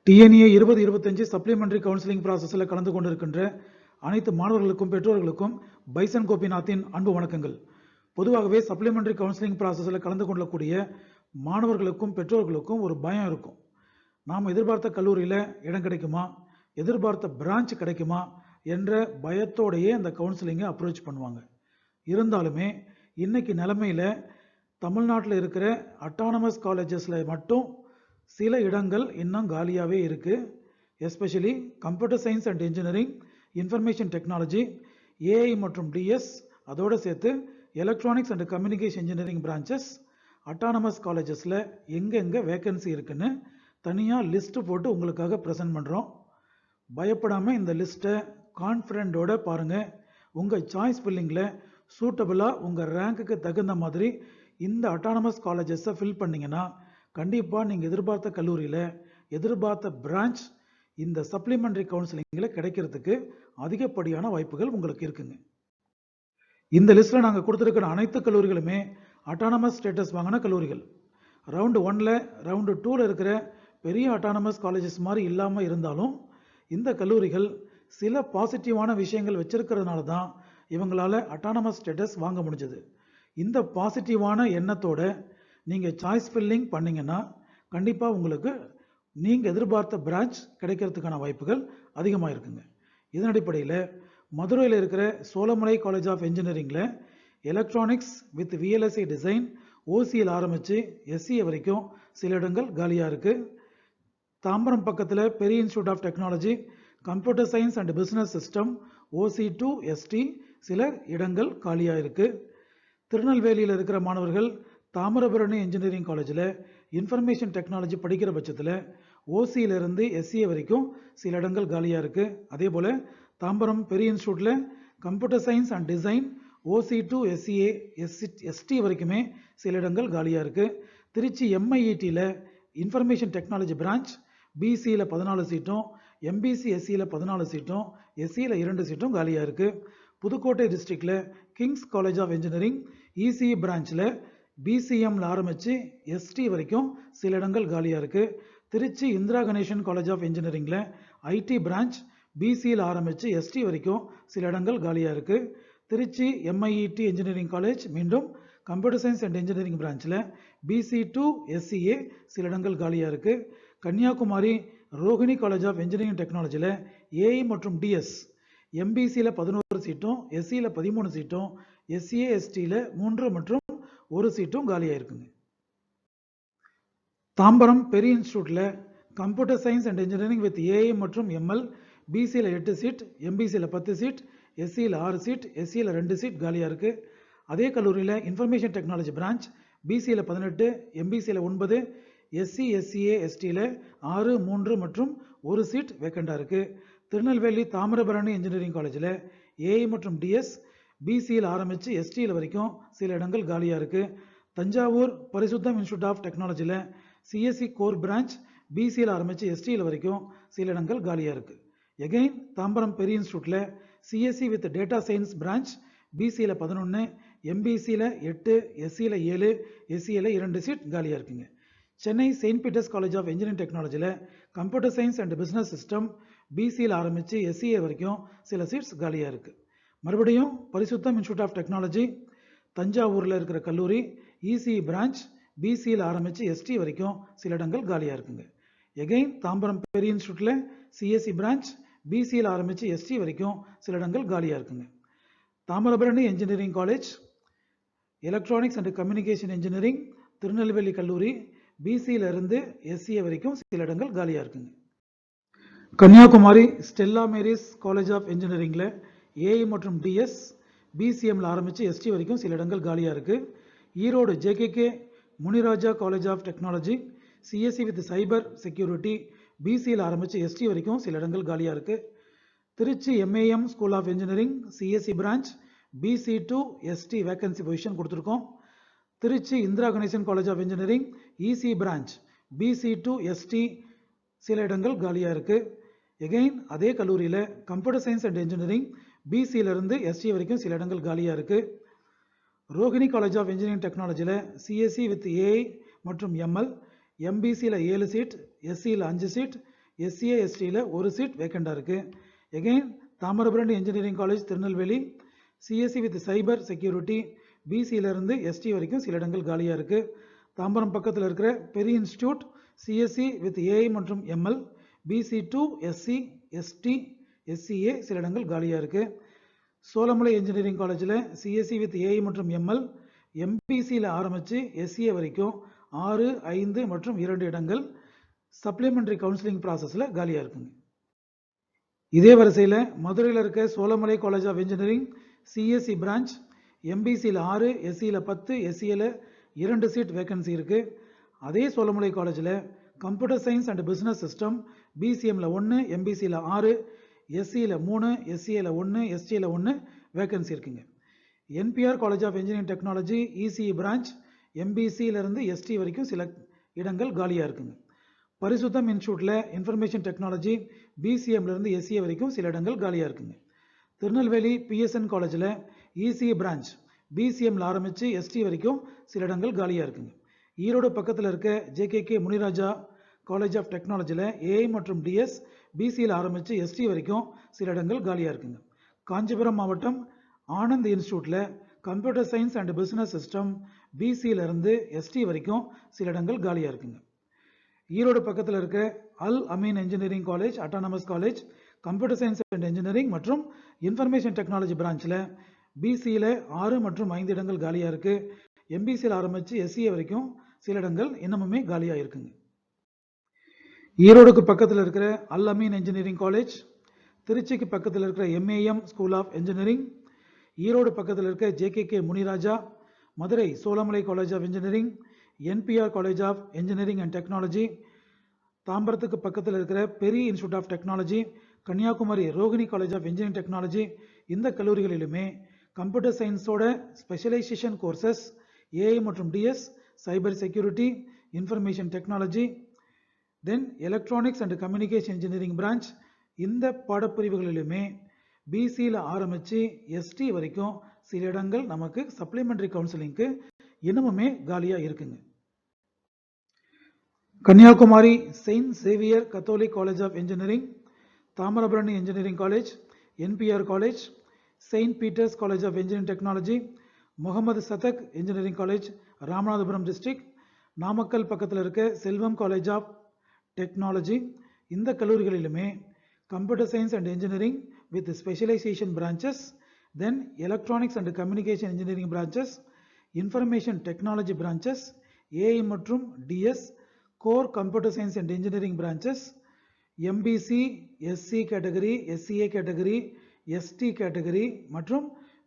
DNA 2025 supplementary counselling ப்ராசஸில் கலந்து கொண்டிருக்கின்ற அனைத்து மாணவர்களுக்கும் பெற்றோர்களுக்கும் பைசன் கோபிநாத்தின் அன்பு வணக்கங்கள். பொதுவாகவே சப்ளிமெண்டரி கவுன்சிலிங் ப்ராசஸில் கலந்து கொள்ளக்கூடிய மாணவர்களுக்கும் பெற்றோர்களுக்கும் ஒரு பயம் இருக்கும். நாம் எதிர்பார்த்த கல்லூரியில் இடம் கிடைக்குமா, எதிர்பார்த்த பிரான்ச் கிடைக்குமா என்ற பயத்தோடையே அந்த கவுன்சிலிங்கை அப்ரோச் பண்ணுவாங்க. இருந்தாலுமே இன்னைக்கு நிலைமையில் தமிழ்நாட்டில் இருக்கிற அட்டானமஸ் காலேஜஸில் மட்டும் சில இடங்கள் இன்னும் காலியாகவே இருக்குது. Especially computer science and engineering, information technology, AI மற்றும் டிஎஸ், அதோடு சேர்த்து electronics and communication engineering branches autonomous காலேஜஸில் எங்கெங்கே வேக்கன்சி இருக்குன்னு தனியாக லிஸ்ட்டு போட்டு உங்களுக்காக ப்ரெசென்ட் பண்ணுறோம். பயப்படாமல் இந்த லிஸ்ட்டை கான்ஃபிடென்ட்டோடு பாருங்கள். உங்கள் சாய்ஸ் ஃபில்லிங்கில் சூட்டபுளாக உங்கள் ரேங்க்குக்கு தகுந்த மாதிரி இந்த அட்டானமஸ் காலேஜஸை ஃபில் பண்ணிங்கன்னா கண்டிப்பாக நீங்கள் எதிர்பார்த்த கல்லூரியில் எதிர்பார்த்த பிரான்ச் இந்த சப்ளிமெண்டரி கவுன்சிலிங்கில் கிடைக்கிறதுக்கு அதிகப்படியான வாய்ப்புகள் உங்களுக்கு இருக்குங்க. இந்த லிஸ்ட்டில் நாங்கள் கொடுத்துருக்கிற அனைத்து கல்லூரிகளுமே அட்டானமஸ் ஸ்டேட்டஸ் வாங்கின கல்லூரிகள். ரவுண்டு 1ல் ரவுண்டு 2ல் இருக்கிற பெரிய அட்டானமஸ் காலேஜஸ் மாதிரி இல்லாமல் இருந்தாலும் இந்த கல்லூரிகள் சில பாசிட்டிவான விஷயங்கள் வச்சிருக்கிறதுனால தான் இவங்களால் அட்டானமஸ் ஸ்டேட்டஸ் வாங்க முடிஞ்சது. இந்த பாசிட்டிவான எண்ணத்தோட நீங்கள் சாய்ஸ் ஃபில்லிங் பண்ணிங்கன்னா கண்டிப்பாக உங்களுக்கு நீங்கள் எதிர்பார்த்த பிரான்ச் கிடைக்கிறதுக்கான வாய்ப்புகள் அதிகமாக இருக்குங்க. இதன் அடிப்படையில் மதுரையில் இருக்கிற சோழமலை காலேஜ் ஆஃப் இன்ஜினியரிங்கில் எலக்ட்ரானிக்ஸ் வித் விஎல்எஸ்ஐ டிசைன் ஓசியில் ஆரம்பித்து எஸ்சிஏ வரைக்கும் சில இடங்கள் காலியாக இருக்குது. தாம்பரம் பக்கத்தில் பெரிய institute of technology computer science and business system OC to ST சில இடங்கள் காலியாக இருக்குது. திருநெல்வேலியில் இருக்கிற மாணவர்கள் தாமிரபரணி இன்ஜினியரிங் காலேஜில் இன்ஃபர்மேஷன் டெக்னாலஜி படிக்கிற பட்சத்தில் ஓசியிலிருந்து எஸ்சிஏ வரைக்கும் சில இடங்கள் காலியாக இருக்குது. அதே போல் தாம்பரம் பெரிய இன்ஸ்டியூட்டில் computer science and design OC to SCA ST வரைக்குமே சில இடங்கள் காலியாக இருக்குது. திருச்சி எம்ஐஇடியில் இன்ஃபர்மேஷன் டெக்னாலஜி பிரான்ச் பிசியில் 14 சீட்டும், எம்பிசி எஸ்சியில் 14 சீட்டும், எஸ்சியில் 2 சீட்டும் காலியாக இருக்குது. புதுக்கோட்டை டிஸ்ட்ரிக்டில் Kings college of engineering ECE பிரான்ச்சில் பிசிஎம்ல ஆரம்பித்து எஸ்டி வரைக்கும் சில இடங்கள் காலியாக இருக்குது. திருச்சி இந்திரா கணேசன் காலேஜ் ஆஃப் இன்ஜினியரிங்கில் ஐடி பிரான்ச் பிசியில் ஆரம்பித்து எஸ்டி வரைக்கும் சில இடங்கள் காலியாக இருக்குது. திருச்சி எம்ஐஇடி இன்ஜினியரிங் காலேஜ் மீண்டும் கம்ப்யூட்டர் சயின்ஸ் அண்ட் இன்ஜினியரிங் பிரான்ச்சில் பிசி டு எஸ்சிஏ சில இடங்கள் காலியாக இருக்குது. Kanyakumari Rohini college of engineering டெக்னாலஜியில் ஏஐ மற்றும் டிஎஸ் எம்பிசியில் 11 சீட்டும், எஸ்சியில் 13 சீட்டும், எஸ்சிஏ எஸ்டியில் 3 மற்றும் 1 சீட்டும் காலியாக இருக்குங்க. தாம்பரம் பெரிய இன்ஸ்டியூட்டில் computer science and engineering with AI மற்றும் எம்எல் பிசியில் 8 சீட், எம்பிசியில் 10 சீட், எஸ்சியில் 6 சீட், எஸ்சியில் 2 சீட் காலியாக இருக்குது. அதே கல்லூரியில் இன்ஃபர்மேஷன் டெக்னாலஜி பிரான்ச் பிசியில் 18, எம்பிசியில் 9, எஸ்சி எஸ்சிஏ எஸ்டியில் 6, 3 மற்றும் 1 சீட் வேக்கண்டாக இருக்குது. திருநெல்வேலி தாமிரபரணி இன்ஜினியரிங் காலேஜில் ஏஐ மற்றும் டிஎஸ் பிசியில் ஆரம்பித்து எஸ்டியில் வரைக்கும் சில இடங்கள் காலியாக இருக்குது. தஞ்சாவூர் பரிசுத்தம் இன்ஸ்டியூட் ஆஃப் டெக்னாலஜியில் சிஎஸ்சி கோர் பிரான்ச் பிசியில் ஆரம்பித்து எஸ்டியில் வரைக்கும் சில இடங்கள் காலியாக இருக்குது. எகெயின் தாம்பரம் பெரிய இன்ஸ்டியூட்டில் CSC with data science branch பிசியில் 11, எம்பிசியில் 8, எஸ்சியில் 7, எஸ்சியில் 2 சீட் காலியாக இருக்குங்க. Chennai Saint Peter's college of engineering டெக்னாலஜியில் computer science and business system பிசியில் ஆரம்பித்து எஸ்சிஏ வரைக்கும் சில சீட்ஸ் காலியாக இருக்குது. மறுபடியும் பரிசுத்தம் இன்ஸ்டியூட் ஆஃப் டெக்னாலஜி தஞ்சாவூரில் இருக்கிற கல்லூரி இசிஇ பிரான்ச் பிசியில் ஆரம்பித்து எஸ்டி வரைக்கும் சில இடங்கள் காலியாக இருக்குங்க. எகெயின் தாம்பரம் பெரிய இன்ஸ்டியூட்டில் சிஎஸ்சி பிரான்ச் பிசியில் ஆரம்பித்து எஸ்டி வரைக்கும் சில இடங்கள் காலியாக இருக்குங்க. Thamirabarani engineering college electronics and communication engineering Tirunelveli கல்லூரி பிசியிலிருந்து எஸ்சிஏ வரைக்கும் சில இடங்கள் காலியாக இருக்குங்க. Kanyakumari Stella Mary's college of இன்ஜினியரிங்கில் ஏஐ மற்றும் டிஎஸ் பிசிஎம்ல ஆரம்பித்து எஸ்டி வரைக்கும் சில இடங்கள் காலியாக இருக்குது. Erode JKK Muniraja college of technology CSC with cyber security பிசியில் ஆரம்பித்து எஸ்டி வரைக்கும் சில இடங்கள் காலியாக இருக்குது. Trichy MAM school of engineering CSC branch BC to ST vacancy position கொடுத்துருக்கோம். Trichy Indira Ganesan college of engineering EC branch BC to ST சில இடங்கள் காலியாக இருக்குது. எகெயின் அதே கல்லூரியில் கம்ப்யூட்டர் சயின்ஸ் அண்ட் இன்ஜினியரிங் பிசியிலிருந்து எஸ்டி வரைக்கும் சில இடங்கள் காலியாக இருக்குது. ரோஹிணி காலேஜ் ஆஃப் இன்ஜினியரிங் டெக்னாலஜியில் சிஎஸ்சி வித் ஏஐ மற்றும் எம்எல் எம்பிசியில் 7 சீட், எஸ்சியில் 5 சீட், எஸ்சிஏ எஸ்டியில் ஒரு சீட் வேக்கண்டாக இருக்குது. Again Thamirabarani engineering college Tirunelveli CSC with cyber security பிசியிலிருந்து எஸ்டி வரைக்கும் சில இடங்கள் காலியாக இருக்குது. தாம்பரம் பக்கத்தில் இருக்கிற பெரிய இன்ஸ்டியூட் சிஎஸ்சி வித் ஏஐ மற்றும் ML BC to SC ST SCA சில இடங்கள் காலியாக இருக்குது. சோழமலை இன்ஜினியரிங் காலேஜில் சிஎஸ்சி வித் ஏஐ மற்றும் எம்எல் எம்பிசியில் ஆரம்பித்து எஸ்சிஏ வரைக்கும் 6, 5 மற்றும் 2 இடங்கள் சப்ளிமெண்ட்ரி கவுன்சிலிங் ப்ராசஸில் காலியாக இருக்குங்க. இதே வரிசையில் மதுரையில் இருக்க Cholamalai college of engineering CSC branch எம்பிசியில் 6, எஸ்சியில் 10, எஸ்சியில் 2 சீட் வேக்கன்சி இருக்குது. அதே சோழமலை காலேஜில் computer science and business system பிசிஎம்மில் 1, எம்பிசியில் 6, எஸ்சியில் 3, எஸ்சியில் 1, எஸ்டியில் 1 வேக்கன்சி இருக்குங்க. NPR college of engineering technology ECE branch எம்பிசியிலிருந்து எஸ்டி வரைக்கும் சில இடங்கள் காலியாக இருக்குங்க. பரிசுத்தம் இன்ஸ்டியூட்டில் இன்ஃபர்மேஷன் டெக்னாலஜி பிசிஎம்லேருந்து எஸ்சிஏ வரைக்கும் சில இடங்கள் காலியாக இருக்குங்க. திருநெல்வேலி பிஎஸ்என் காலேஜில் இசிஇ பிரான்ச் பிசிஎம்மில் ஆரம்பித்து எஸ்டி வரைக்கும் சில இடங்கள் காலியாக இருக்குங்க. ஈரோடு பக்கத்தில் இருக்க ஜேகேகே முனிராஜா காலேஜ் ஆஃப் டெக்னாலஜியில் ஏஐ மற்றும் டிஎஸ் பிசியில் ஆரம்பித்து எஸ்டி வரைக்கும் சில இடங்கள் காலியாக இருக்குங்க. காஞ்சிபுரம் மாவட்டம் ஆனந்த் இன்ஸ்டியூட்டில் computer science and business system பிசியிலிருந்து எஸ்டி வரைக்கும் சில இடங்கள் காலியாக இருக்குங்க. ஈரோடு பக்கத்தில் இருக்க Al Ameen engineering college autonomous college computer science and engineering மற்றும் இன்ஃபர்மேஷன் டெக்னாலஜி பிரான்ச்சில் பிசியில் 6 மற்றும் 5 இடங்கள் காலியாக இருக்குது. எம்பிசியில் ஆரம்பித்து எஸ்சிஏ வரைக்கும் சில இடங்கள் இன்னமுமே காலியாக இருக்குங்க. ஈரோடுக்கு பக்கத்தில் இருக்கிற அல் அமீன் இன்ஜினியரிங் காலேஜ், திருச்சிக்கு பக்கத்தில் இருக்கிற MAM school of engineering, Erode பக்கத்தில் இருக்க JKK Muniraja, Madurai Cholamalai college of engineering, NPR college of engineering and technology, தாம்பரத்துக்கு பக்கத்தில் இருக்கிற பெரிய institute of technology, Kanyakumari Rohini college of engineering technology இந்த கல்லூரிகளிலுமே கம்ப்யூட்டர் சயின்ஸோட ஸ்பெஷலைசேஷன் கோர்சஸ் ஏஐ மற்றும் DS, cyber security, information technology, then electronics and communication engineering branch இந்த பாடப்பிரிவுகளிலுமே பிசியில் ஆரம்பித்து எஸ்டி வரைக்கும் சில இடங்கள் நமக்கு சப்ளிமெண்டரி கவுன்சிலிங்க்கு இன்னமுமே காலியாக இருக்குங்க. Kanyakumari saint Xavier Catholic college of engineering, Thamirabarani engineering college, NPR college, saint Peter's college of engineering technology, Mohammed Sathak engineering college Ramanathapuram district, Namakkal பக்கத்தில் இருக்க செல்வம் காலேஜ் ஆஃப் டெக்னாலஜி இந்த கல்லூரிகளிலுமே computer science and engineering with specialisation branches, then electronics and communication engineering branches, information technology branches, AI மற்றும் DS, core computer science and engineering branches, MBC, SC category, SCA category, ST category மற்றும்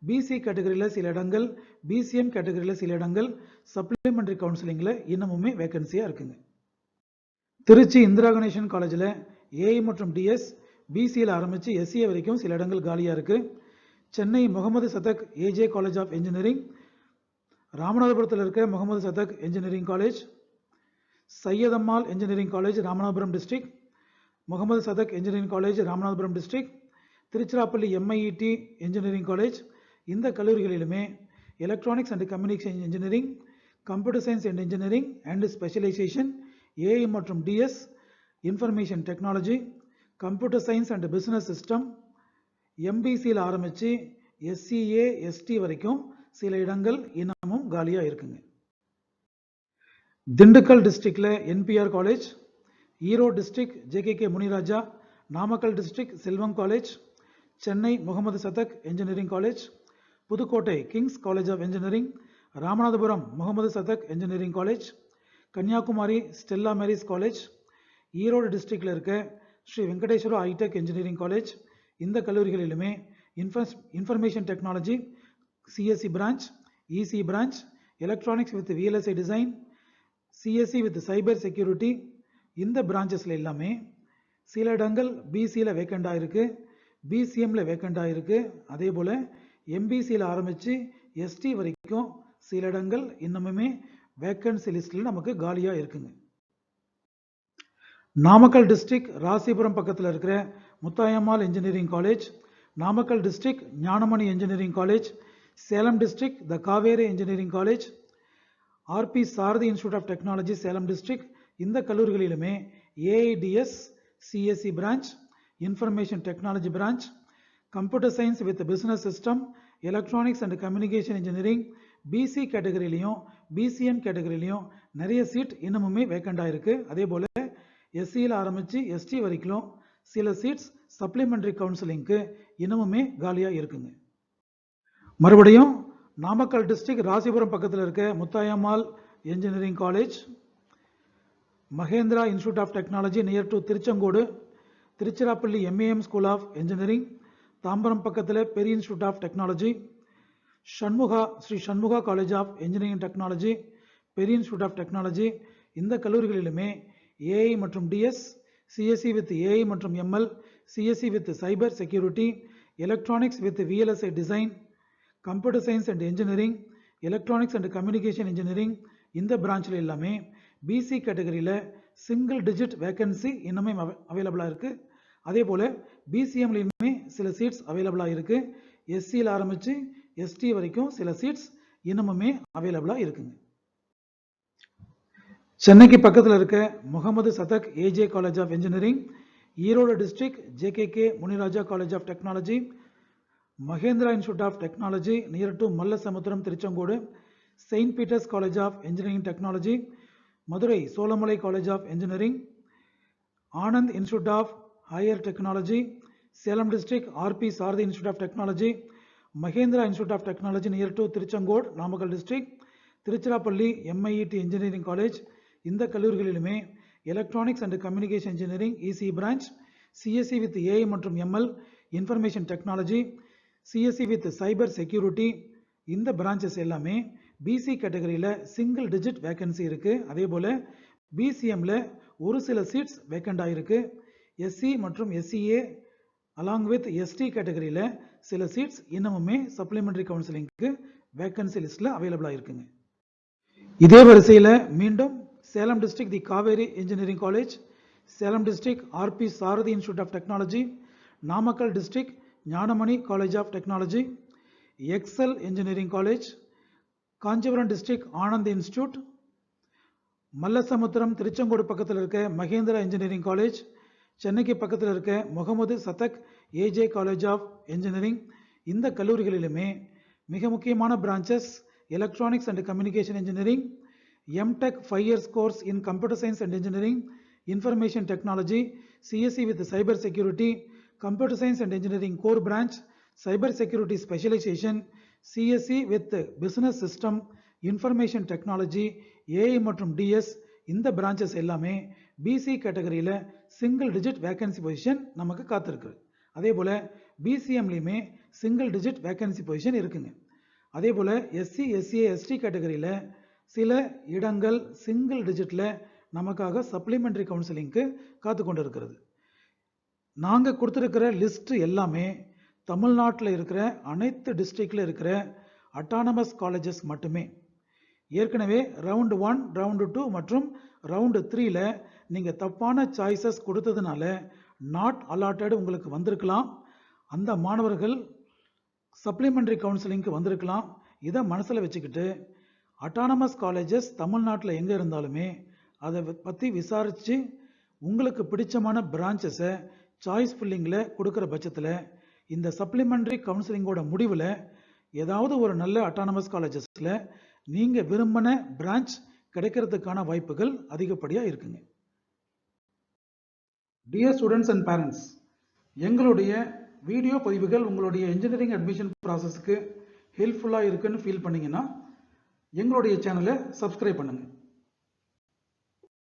PC கேட்டகரியில் சில இடங்கள், BCM கேட்டகரியில் சில இடங்கள் supplementary கவுன்சிலிங்கில் இன்னமுமே வேகன்சியாக இருக்குங்க. திருச்சி இந்திரா கணேசன் காலேஜில் ஏஐ மற்றும் டிஎஸ் பிசியில் ஆரம்பித்து எஸ்சிஏ வரைக்கும் சில இடங்கள் காலியாக இருக்குது. Chennai Mohammed Sathak AJ college of engineering, ராமநாதபுரத்தில் இருக்க Mohammed Sathak engineering college, Syedammal engineering college Ramanathapuram district, Mohammed Sathak engineering college Ramanathapuram district, Tiruchirappalli MIET engineering college இந்த கல்லூரிகளிலுமே electronics and communication engineering, computer science and engineering and specialisation, AI மற்றும் DS, information technology, computer science and business system, எம்பிசியில் ஆரம்பித்து SCA ST வரைக்கும் சில இடங்கள் இன்னமும் காலியாக இருக்குங்க. திண்டுக்கல் டிஸ்ட்ரிக்டில் NPR college, Erode district JKK Muniraja, Namakkal district Selvam college, Chennai Mohammed Sathak engineering college, Pudukkottai Kings college of engineering, Ramanathapuram Mohammed Sathak engineering college, Kanyakumari Stella Mary's college, Erode டிஸ்ட்ரிக்டில் இருக்க Sri Venkateswara hi tech engineering college இந்த கல்லூரிகளிலுமே information technology, CSE branch, EC branch, electronics with VLSI design, CSE with cyber security இந்த பிரான்ச்சஸில் எல்லாமே சில இடங்கள் பிசியில் வேக்கண்டாக இருக்குது, பிசிஎம்மில் வேக்கண்டாக இருக்குது. அதே போல் எம்பிசியில் ஆரம்பித்து எஸ்டி வரைக்கும் சில இடங்கள் இன்னமுமே வேக்கன்சி லிஸ்ட்டில் நமக்கு காலியாக இருக்குங்க. நாமக்கல் டிஸ்ட்ரிக்ட் ராசிபுரம் பக்கத்தில் இருக்கிற Muthayammal engineering college, Namakkal district Gnanamani engineering college, Salem district the Kaveri engineering college, RP Sarathy institute of technology Salem district இந்த கல்லூரிகளிலுமே AIDS, CSE branch, Information Technology branch, Computer Science with Business System, Electronics and Communication Engineering, BC கேட்டகரியிலையும் BCM கேட்டகரியிலையும் நிறைய seat இன்னமுமே வேக்கண்டா இருக்கு. அதே போல SCல ஆரம்பிச்சு ST வரைக்கும் சில சீட்ஸ் சப்ளிமெண்டரி கவுன்சிலிங்க்கு இன்னமுமே காலியா இருக்குங்க. மறுபடியும் நாமக்கல் டிஸ்ட்ரிக்ட் ராசிபுரம் பக்கத்தில் இருக்க Muthayammal engineering college, Mahendra institute of technology near to Tiruchengode, Tiruchirappalli MAM school of engineering, Tambaram பக்கத்தில் பெரிய institute of technology, Sri Shanmuga college of engineering technology, பெரிய இன்ஸ்டியூட் ஆஃப் டெக்னாலஜி. இந்த கல்லூரிகளிலுமே AI மற்றும் DS, CSE வித் AI மற்றும் ML, CSE with cyber security, electronics with VLSI design, computer science and engineering, electronics and communication engineering, இந்த பிரான்ச்சில் எல்லாமே BC கேட்டகரியில் single digit vacancy இன்னுமே அவைலபிளாக இருக்குது. அதே போல் BCMலையுமே சில சீட்ஸ் அவைலபிளாக இருக்குது. SCயில் ஆரம்பித்து ST வரைக்கும் சில சீட்ஸ் இன்னமுமே அவைலபிளாக இருக்குங்க. சென்னைக்கு பக்கத்தில் இருக்க Mohammed Sathak AJ college of engineering, Erode district JKK Muniraja college of technology, Mahendra institute of technology near to Mallasamudram Tiruchengode, saint Peter's college of engineering technology, Madurai Cholamalai college of engineering, Anand institute of higher technology, Salem district RP Sarathy institute of technology, Mahendra institute of technology near to Tiruchengode Namakkal district, Tiruchirappalli MIET engineering college. இந்த கல்லூரிகளிலுமே electronics and communication engineering ECE branch, CSE with AI மற்றும் ML, information technology, CSE with cyber security, இந்த branches எல்லாமே BC கேட்டகரியில் single digit vacancy இருக்கு. அதே போல BCMல ஒரு சில சீட்ஸ் வேக்கண்ட் ஆயிருக்கு. SC மற்றும் SCA அலாங் வித் ST கேட்டகரியில் சில சீட்ஸ் இன்னமுமே சப்ளிமெண்டரி கவுன்சிலிங்க்கு வேக்கன்சி லிஸ்ட்ல அவைலபிளாக இருக்குங்க. இதே வரிசையில் மீண்டும் Salem district the Kaveri engineering college, Salem district RP Sarathy institute of technology, Namakkal district Gnanamani college of technology, Excel engineering college, Kanchipuram district Anand institute, Mallasamudram Tiruchengode பக்கத்தில் இருக்க மகேந்திரா இன்ஜினியரிங் காலேஜ், சென்னைக்கு பக்கத்தில் இருக்க Mohammed Sathak AJ college of engineering. இந்த கல்லூரிகளிலுமே மிக முக்கியமான branches electronics and communication engineering, MTech 5 years course in computer science and engineering, information technology, CSE with cyber security, computer science and engineering core branch, cyber security specialisation, CSE with business system, information technology, AI மற்றும் DS. இந்த branches எல்லாமே BC கேட்டகரியில் single digit vacancy position நமக்கு காத்திருக்கு. அதே போல BCMலையுமே single digit vacancy position இருக்குங்க. அதே போல SC SCA ST கேட்டகரியில் சில இடங்கள் சிங்கிள் டிஜிட்ல நமக்காக சப்ளிமெண்டரி கவுன்சிலிங்க்கு காத்து கொண்டு இருக்கிறது. நாங்கள் கொடுத்துருக்கிற லிஸ்ட் எல்லாமே தமிழ்நாட்டில் இருக்கிற அனைத்து டிஸ்ட்ரிக்டில் இருக்கிற அட்டானமஸ் காலேஜஸ் மட்டுமே. ஏற்கனவே ரவுண்டு 1, ரவுண்டு 2 மற்றும் ரவுண்டு 3ல நீங்கள் தப்பான சாய்ஸஸ் கொடுத்ததுனால நாட் அலாட்டட் உங்களுக்கு வந்திருக்கலாம். அந்த மாணவர்கள் சப்ளிமெண்டரி கவுன்சிலிங்க்கு வந்திருக்கலாம். இதை மனசில் வச்சுக்கிட்டு அட்டானமஸ் காலேஜஸ் தமிழ்நாட்டில் எங்கே இருந்தாலுமே அதை பற்றி விசாரித்து உங்களுக்கு பிடிச்சமான பிரான்ச்சஸை சாய்ஸ் ஃபில்லிங்கில் கொடுக்குற பட்சத்தில் இந்த சப்ளிமெண்டரி கவுன்சிலிங்கோட முடிவில் ஏதாவது ஒரு நல்ல அட்டானமஸ் காலேஜஸில் நீங்கள் விரும்பின பிரான்ச் கிடைக்கிறதுக்கான வாய்ப்புகள் அதிகப்படியாக இருக்குங்க. டியர் ஸ்டூடெண்ட்ஸ் அண்ட் பேரண்ட்ஸ், எங்களுடைய வீடியோ பதிவுகள் உங்களுடைய இன்ஜினியரிங் அட்மிஷன் ப்ராசஸ்க்கு ஹெல்ப்ஃபுல்லாக இருக்குன்னு ஃபீல் பண்ணிங்கன்னா எங்களுடைய சேனலை சப்ஸ்கிரைப் பண்ணுங்கள்.